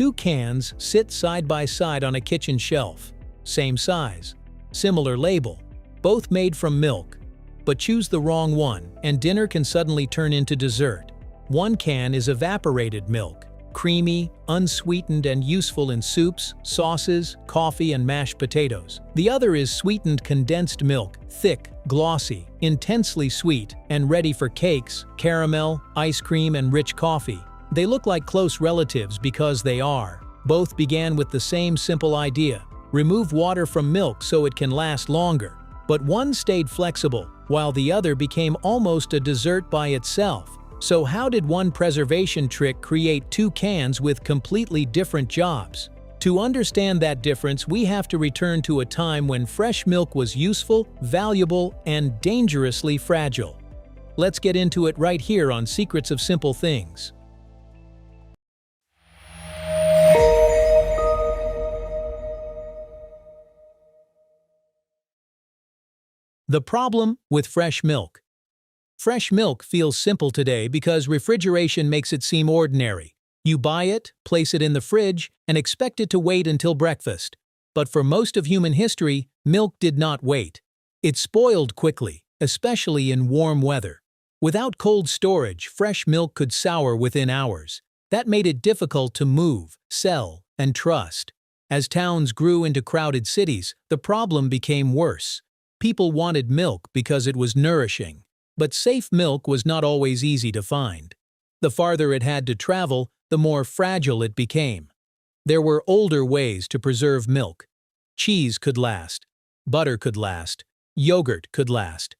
two cans sit side by side on a kitchen shelf. Same size, similar label, both made from milk. But choose the wrong one, and dinner can suddenly turn into dessert. One can is evaporated milk, creamy, unsweetened, and useful in soups, sauces, coffee, and mashed potatoes. The other is sweetened condensed milk, thick, glossy, intensely sweet, and ready for cakes, caramel, ice cream, and rich coffee. They look like close relatives because they are. Both began with the same simple idea: remove water from milk so it can last longer. But one stayed flexible, while the other became almost a dessert by itself. So how did one preservation trick create two cans with completely different jobs? To understand that difference, we have to return to a time when fresh milk was useful, valuable, and dangerously fragile. Let's get into it right here on Secrets of Simple Things. The problem with fresh milk. Fresh milk feels simple today because refrigeration makes it seem ordinary. You buy it, place it in the fridge, and expect it to wait until breakfast. But for most of human history, milk did not wait. It spoiled quickly, especially in warm weather. Without cold storage, fresh milk could sour within hours. That made it difficult to move, sell, and trust. As towns grew into crowded cities, the problem became worse. People wanted milk because it was nourishing. But safe milk was not always easy to find. The farther it had to travel, the more fragile it became. There were older ways to preserve milk. Cheese could last. Butter could last. Yogurt could last.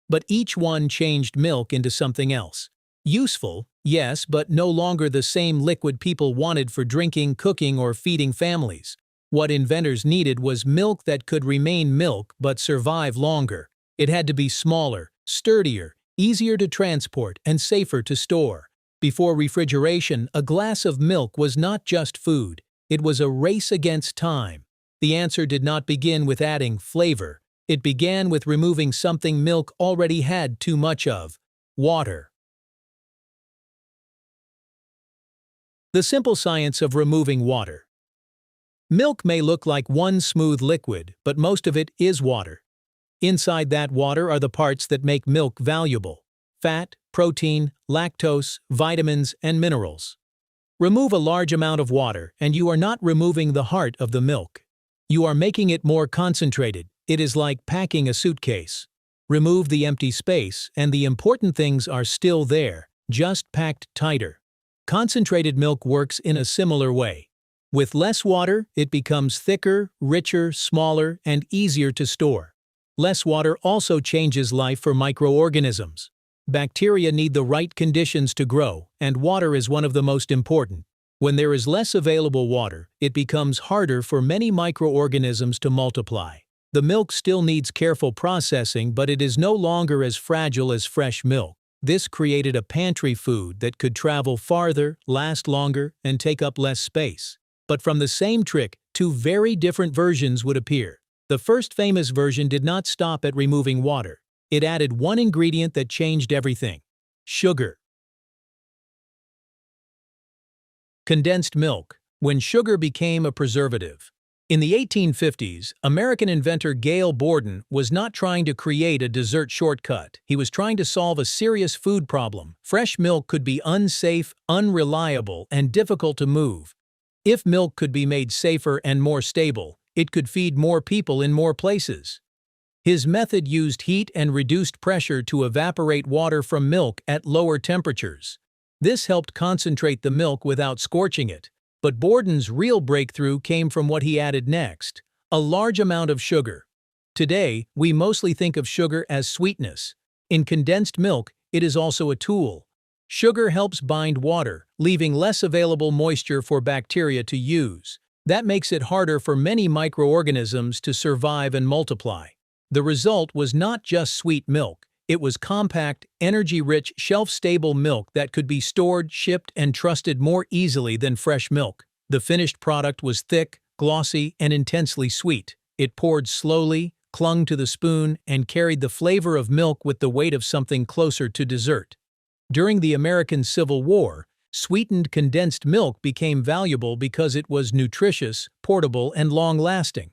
But each one changed milk into something else. Useful, yes, but no longer the same liquid people wanted for drinking, cooking, or feeding families. What inventors needed was milk that could remain milk but survive longer. It had to be smaller, sturdier, easier to transport, and safer to store. Before refrigeration, a glass of milk was not just food. It was a race against time. The answer did not begin with adding flavor. It began with removing something milk already had too much of: water. The simple science of removing water. Milk may look like one smooth liquid, but most of it is water. Inside that water are the parts that make milk valuable: fat, protein, lactose, vitamins, and minerals. Remove a large amount of water, and you are not removing the heart of the milk. You are making it more concentrated. It is like packing a suitcase. Remove the empty space, and the important things are still there, just packed tighter. Concentrated milk works in a similar way. With less water, it becomes thicker, richer, smaller, and easier to store. Less water also changes life for microorganisms. Bacteria need the right conditions to grow, and water is one of the most important. When there is less available water, it becomes harder for many microorganisms to multiply. The milk still needs careful processing, but it is no longer as fragile as fresh milk. This created a pantry food that could travel farther, last longer, and take up less space. But from the same trick, two very different versions would appear. The first famous version did not stop at removing water. It added one ingredient that changed everything: sugar. Condensed milk, when sugar became a preservative. In the 1850s, American inventor Gail Borden was not trying to create a dessert shortcut. He was trying to solve a serious food problem. Fresh milk could be unsafe, unreliable, and difficult to move. If milk could be made safer and more stable, it could feed more people in more places. His method used heat and reduced pressure to evaporate water from milk at lower temperatures. This helped concentrate the milk without scorching it. But Borden's real breakthrough came from what he added next: a large amount of sugar. Today, we mostly think of sugar as sweetness. In condensed milk, it is also a tool. Sugar helps bind water, leaving less available moisture for bacteria to use. That makes it harder for many microorganisms to survive and multiply. The result was not just sweet milk. It was compact, energy-rich, shelf-stable milk that could be stored, shipped, and trusted more easily than fresh milk. The finished product was thick, glossy, and intensely sweet. It poured slowly, clung to the spoon, and carried the flavor of milk with the weight of something closer to dessert. During the American Civil War, Sweetened condensed milk became valuable because it was nutritious, portable, and long-lasting.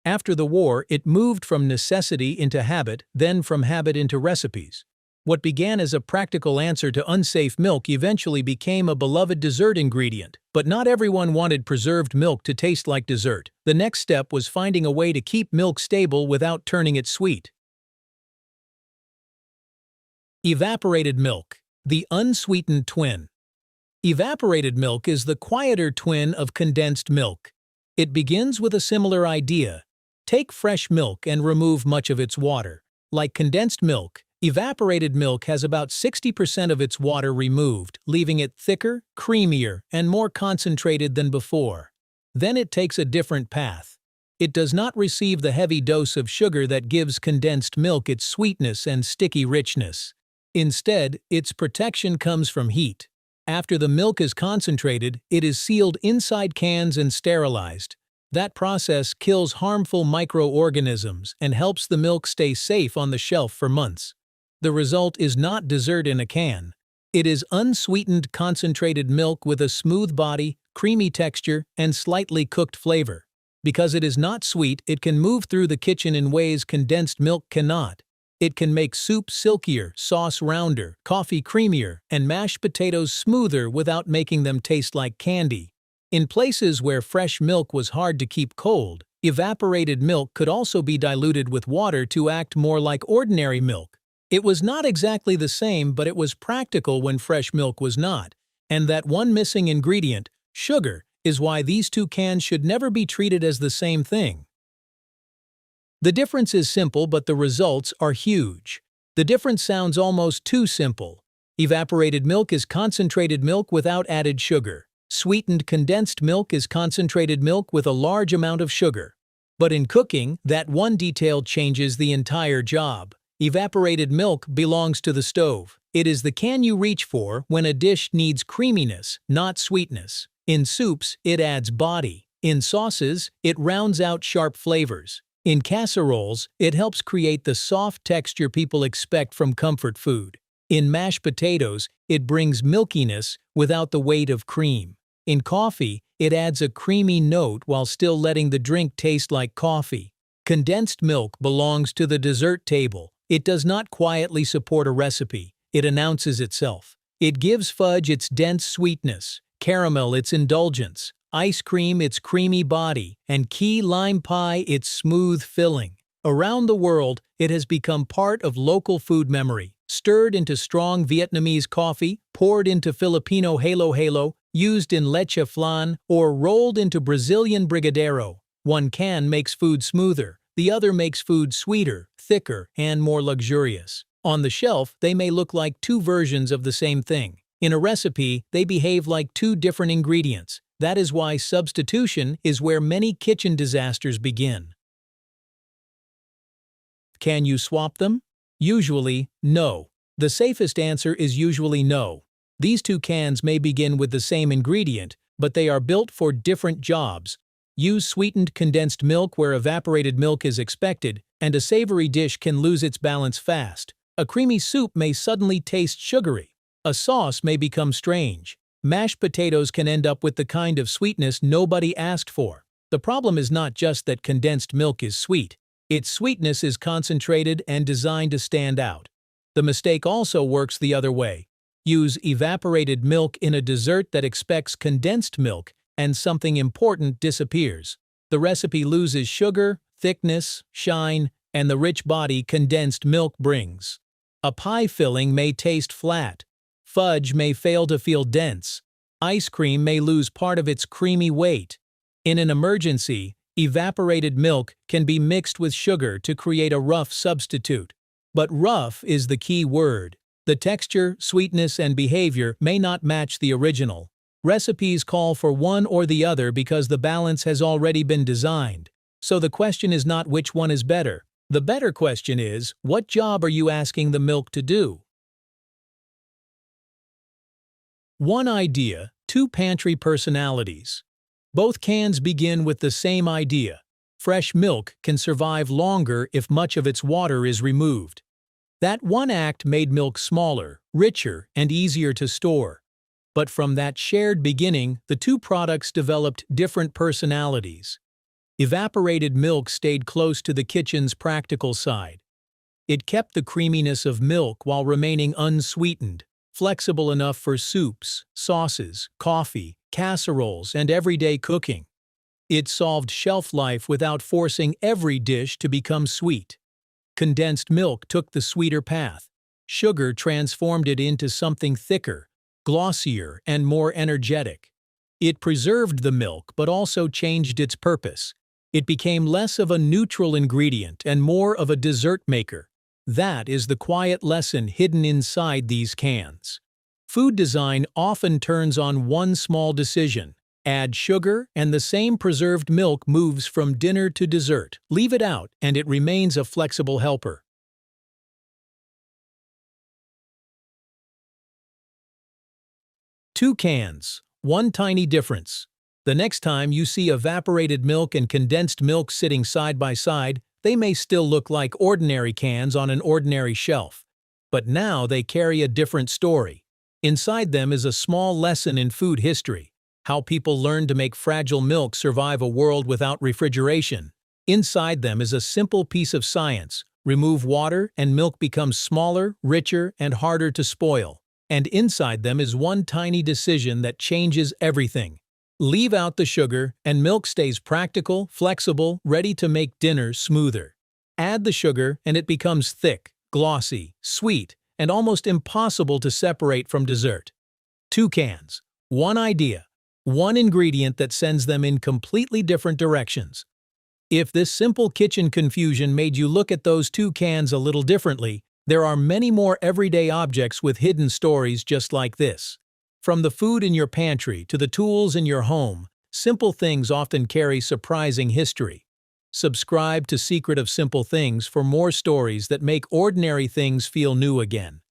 After the war, it moved from necessity into habit, then from habit into recipes. What began as a practical answer to unsafe milk eventually became a beloved dessert ingredient, but not everyone wanted preserved milk to taste like dessert. The next step was finding a way to keep milk stable without turning it sweet. Evaporated milk, the unsweetened twin. Evaporated milk is the quieter twin of condensed milk. It begins with a similar idea. Take fresh milk and remove much of its water. Like condensed milk, evaporated milk has about 60% of its water removed, leaving it thicker, creamier, and more concentrated than before. Then it takes a different path. It does not receive the heavy dose of sugar that gives condensed milk its sweetness and sticky richness. Instead, its protection comes from heat. After the milk is concentrated, it is sealed inside cans and sterilized. That process kills harmful microorganisms and helps the milk stay safe on the shelf for months. The result is not dessert in a can. It is unsweetened concentrated milk with a smooth body, creamy texture, and slightly cooked flavor. Because it is not sweet, it can move through the kitchen in ways condensed milk cannot. It can make soup silkier, sauce rounder, coffee creamier, and mashed potatoes smoother without making them taste like candy. In places where fresh milk was hard to keep cold, evaporated milk could also be diluted with water to act more like ordinary milk. It was not exactly the same, but it was practical when fresh milk was not. And that one missing ingredient, sugar, is why these two cans should never be treated as the same thing. The difference is simple, but the results are huge. The difference sounds almost too simple. Evaporated milk is concentrated milk without added sugar. Sweetened condensed milk is concentrated milk with a large amount of sugar. But in cooking, that one detail changes the entire job. Evaporated milk belongs to the stove. It is the can you reach for when a dish needs creaminess, not sweetness. In soups, it adds body. In sauces, it rounds out sharp flavors. In casseroles, it helps create the soft texture people expect from comfort food. In mashed potatoes, it brings milkiness without the weight of cream. In coffee, it adds a creamy note while still letting the drink taste like coffee. Condensed milk belongs to the dessert table. It does not quietly support a recipe. It announces itself. It gives fudge its dense sweetness, caramel its indulgence, ice cream its creamy body, and key lime pie its smooth filling. Around the world, it has become part of local food memory, stirred into strong Vietnamese coffee, poured into Filipino halo-halo, used in leche flan, or rolled into Brazilian brigadeiro. One can makes food smoother, the other makes food sweeter, thicker, and more luxurious. On the shelf, they may look like two versions of the same thing. In a recipe, they behave like two different ingredients. That is why substitution is where many kitchen disasters begin. Can you swap them? Usually, no. The safest answer is usually no. These two cans may begin with the same ingredient, but they are built for different jobs. Use sweetened condensed milk where evaporated milk is expected, and a savory dish can lose its balance fast. A creamy soup may suddenly taste sugary. A sauce may become strange. Mashed potatoes can end up with the kind of sweetness nobody asked for. The problem is not just that condensed milk is sweet. Its sweetness is concentrated and designed to stand out. The mistake also works the other way. Use evaporated milk in a dessert that expects condensed milk, and something important disappears. The recipe loses sugar, thickness, shine, and the rich body condensed milk brings. A pie filling may taste flat. Fudge may fail to feel dense. Ice cream may lose part of its creamy weight. In an emergency, evaporated milk can be mixed with sugar to create a rough substitute. But rough is the key word. The texture, sweetness, and behavior may not match the original. Recipes call for one or the other because the balance has already been designed. So the question is not which one is better. The better question is, what job are you asking the milk to do? One idea, two pantry personalities. Both cans begin with the same idea. Fresh milk can survive longer if much of its water is removed. That one act made milk smaller, richer, and easier to store. But from that shared beginning, the two products developed different personalities. Evaporated milk stayed close to the kitchen's practical side. It kept the creaminess of milk while remaining unsweetened, flexible enough for soups, sauces, coffee, casseroles, and everyday cooking. It solved shelf life without forcing every dish to become sweet. Condensed milk took the sweeter path. Sugar transformed it into something thicker, glossier, and more energetic. It preserved the milk but also changed its purpose. It became less of a neutral ingredient and more of a dessert maker. That is the quiet lesson hidden inside these cans. Food design often turns on one small decision. Add sugar, and the same preserved milk moves from dinner to dessert. Leave it out, and it remains a flexible helper. Two cans, one tiny difference. The next time you see evaporated milk and condensed milk sitting side by side, they may still look like ordinary cans on an ordinary shelf. But now they carry a different story. Inside them is a small lesson in food history. How people learned to make fragile milk survive a world without refrigeration. Inside them is a simple piece of science. Remove water and milk becomes smaller, richer, and harder to spoil. And inside them is one tiny decision that changes everything. Leave out the sugar, and milk stays practical, flexible, ready to make dinner smoother. Add the sugar, and it becomes thick, glossy, sweet, and almost impossible to separate from dessert. Two cans, one idea, one ingredient that sends them in completely different directions. If this simple kitchen confusion made you look at those two cans a little differently, there are many more everyday objects with hidden stories just like this. From the food in your pantry to the tools in your home, simple things often carry surprising history. Subscribe to Secret of Simple Things for more stories that make ordinary things feel new again.